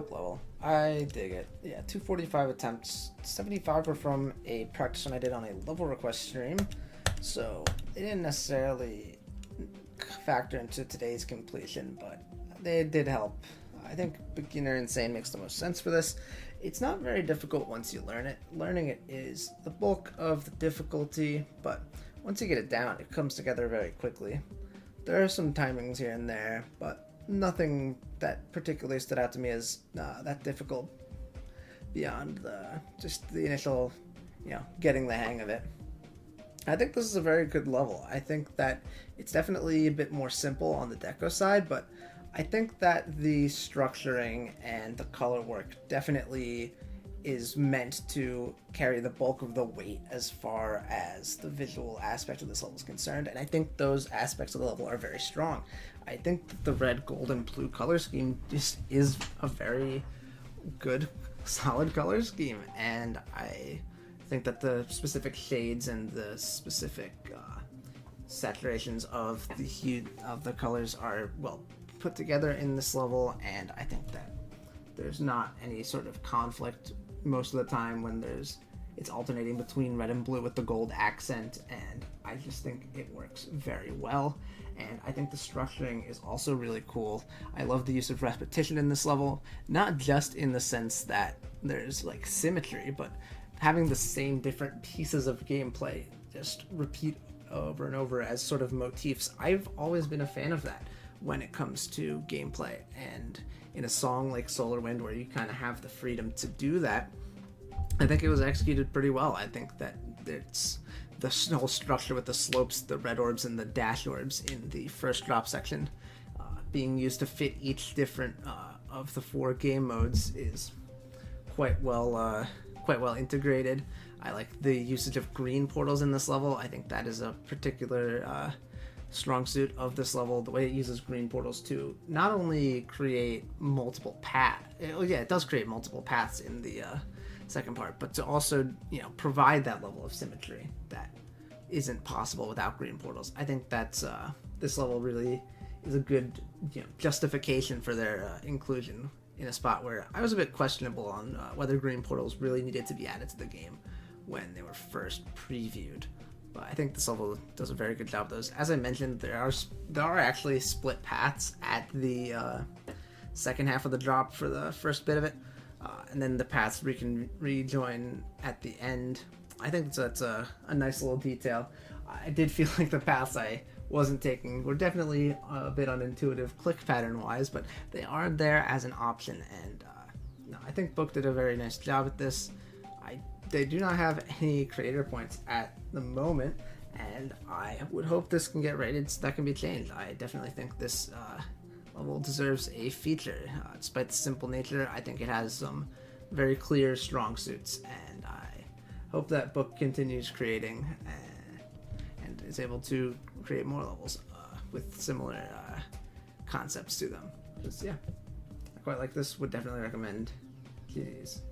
dope level. I dig it. Yeah, 245 attempts. 75 were from a practice run I did on a level request stream, so they didn't necessarily factor into today's completion, but they did help. I think beginner insane makes the most sense for this. It's not very difficult once you learn it. Learning it is the bulk of the difficulty, but once you get it down, it comes together very quickly. There are some timings here and there, but nothing that particularly stood out to me as that difficult beyond just the initial, getting the hang of it. I think this is a very good level. I think that it's definitely a bit more simple on the deco side, but I think that the structuring and the color work definitely is meant to carry the bulk of the weight as far as the visual aspect of this level is concerned, and I think those aspects of the level are very strong. I think that the red, gold, and blue color scheme just is a very good, solid color scheme, and I think that the specific shades and the specific saturations of the hue of the colors are well put together in this level, and I think that there's not any sort of conflict most of the time when it's alternating between red and blue with the gold accent, and I just think it works very well. And I think the structuring is also really cool. I love the use of repetition in this level, not just in the sense that there's like symmetry, but having the same different pieces of gameplay just repeat over and over as sort of motifs. I've always been a fan of that when it comes to gameplay, and in a song like Solar Wind where you kind of have the freedom to do that, I think it was executed pretty well. I think that it's the whole structure with the slopes, the red orbs, and the dash orbs in the first drop section being used to fit each different of the 4 game modes is quite well integrated. I like the usage of green portals in this level. I think that is a particular strong suit of this level, the way it uses green portals to not only create multiple paths, it does create multiple paths in the second part, but to also provide that level of symmetry that isn't possible without green portals. I think that's this level really is a good justification for their inclusion in a spot where I was a bit questionable on whether green portals really needed to be added to the game when they were first previewed. But I think this level does a very good job of those. As I mentioned, there are actually split paths at the second half of the drop for the first bit of it, and then the paths we can rejoin at the end. I think that's a nice little detail. I did feel like the paths I wasn't taking were definitely a bit unintuitive click pattern wise, but they are there as an option, and I think Book did a very nice job at this. They do not have any creator points at the moment, and I would hope this can get rated so that can be changed. I definitely think this level deserves a feature. Despite the simple nature, I think it has some very clear strong suits, and I hope that Book continues creating and is able to create more levels with similar concepts to them. Because, I quite like this. Would definitely recommend. Jeez.